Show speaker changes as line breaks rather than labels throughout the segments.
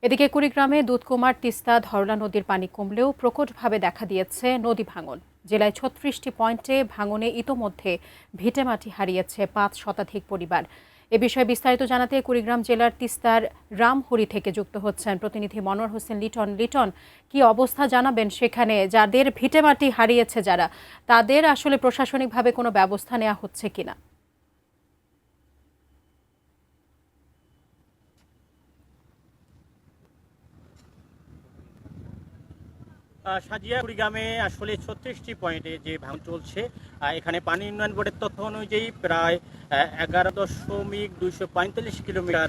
এদিকে কুড়িগ্রামে দুধকুমার তিস্তা ধরলা নদীর পানি কমলেও প্রকটভাবে দেখা দিয়েছে নদী ভাঙন। জেলায় ৩৬টি পয়েন্টে ভাঙনে ইতোমধ্যে ভিটেমাটি হারিয়েছে ৫ শতাধিক পরিবার। এ বিষয়ে বিস্তারিত জানাতে কুড়িগ্রাম জেলার তিস্তার রামহরি থেকে যুক্ত হচ্ছেন প্রতিনিধি মনোয়ার হোসেন লিটন। লিটন, কি অবস্থা জানাবেন সেখানে? যাদের ভিটেমাটি হারিয়েছে যারা, তাদের আসলে প্রশাসনিকভাবে কোনো ব্যবস্থা নেওয়া হচ্ছে কিনা?
সাজিয়া কুড়িগ্রামে আসলে ৩৬টি পয়েন্টে যে ভাঙন চলছে, এখানে পানি উন্নয়ন বোর্ডের তথ্য অনুযায়ী প্রায় ১১,২৪৫ কিলোমিটার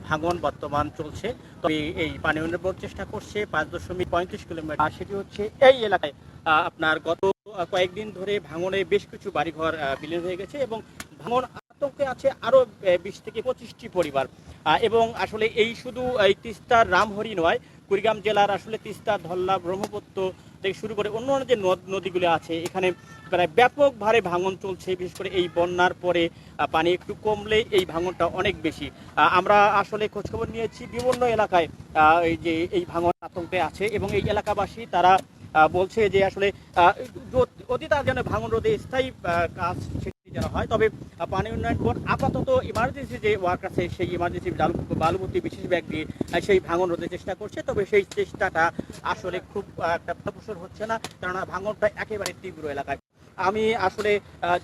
ভাঙন বর্তমান চলছে। তবে এই পানি উন্নয়ন বোর্ড চেষ্টা করছে ৫,৩৫ কিলোমিটার। আর সেটি হচ্ছে এই এলাকায় আপনার গত কয়েকদিন ধরে ভাঙনে বেশ কিছু বাড়িঘর বিলীন হয়ে গেছে এবং ভাঙন আতঙ্কে আছে আরও ২০ থেকে ২৫টি পরিবার। এবং আসলে এই শুধু এই তিস্তার রামহরি নয়, কুড়িগ্রাম জেলার আসলে তিস্তা, ধল্লা, ব্রহ্মপুত্র থেকে শুরু করে অন্যান্য যে নদীগুলো আছে, এখানে প্রায় ব্যাপক ভারে ভাঙন চলছে। বিশেষ করে এই বন্যার পরে পানি একটু কমলে এই ভাঙনটা অনেক বেশি। আমরা আসলে খোঁজখবর নিয়েছি বিভিন্ন এলাকায় এই যে এই ভাঙন আতঙ্কে আছে এবং এই এলাকাবাসী তারা বলছে যে আসলে অতীত যেন ভাঙন রোধে স্থায়ী কাজ যেন হয়। তবে পানি উন্নয়ন বোর্ড আপাতত ইমার্জেন্সি যে ওয়ার্ক আছে, সেই ইমার্জেন্সি বালুভর্তি বিশেষ ব্যাগ দিয়ে সেই ভাঙন রোধের চেষ্টা করছে। তবে সেই চেষ্টাটা আসলে খুব একটা ফলপ্রসূ হচ্ছে না, কেননা ভাঙনটা একেবারে তীব্র এলাকায়। আমি আসলে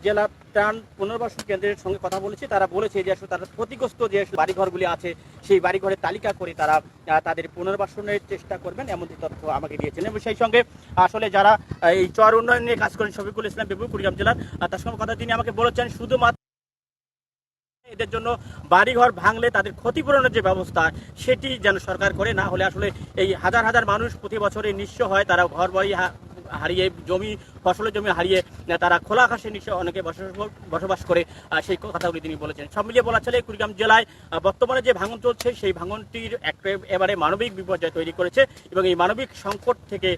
জেলা ত্রাণ পুনর্বাসন কেন্দ্রের সঙ্গে কথা বলেছি। তারা বলেছে যে আসলে তারা ক্ষতিগ্রস্ত যে বাড়িঘরগুলি আছে, সেই বাড়িঘরের তালিকা করে তারা তাদের পুনর্বাসনের চেষ্টা করবেন, এমন তথ্য আমাকে দিয়েছেন। এবং সেই সঙ্গে আসলে যারা এই চর উন্নয়ন নিয়ে কাজ করেন, শফিকুল ইসলাম বেবু কুড়িগ্রাম জেলার, তার সঙ্গে কথা তিনি আমাকে বলেছেন শুধুমাত্র এদের জন্য বাড়িঘর ভাঙলে তাদের ক্ষতিপূরণের যে ব্যবস্থা সেটি যেন সরকার করে, না হলে আসলে এই হাজার হাজার মানুষ প্রতি বছরে নিঃস্ব হয়। তারা ঘর বাড়ি হারিয়ে, ফসলের জমি হারিয়ে তারা খোলা আকাশের নিচে অনেকে বসবাস করে, সেই কথাগুলি তিনি বলেছেন। সব মিলিয়ে বলা চলে কুড়িগ্রাম জেলায় বর্তমানে যে ভাঙন চলছে, সেই ভাঙনটির এবারে মানবিক বিপর্যয় তৈরি করেছে এবং এই মানবিক সংকট থেকে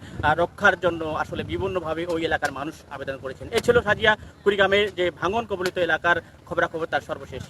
রক্ষার জন্য আসলে বিভিন্নভাবে ওই এলাকার মানুষ আবেদন করেছেন। এ ছিল সাজিয়া কুড়িগ্রামের যে ভাঙন কবলিত এলাকার খবরাখবর, তার সর্বশেষ।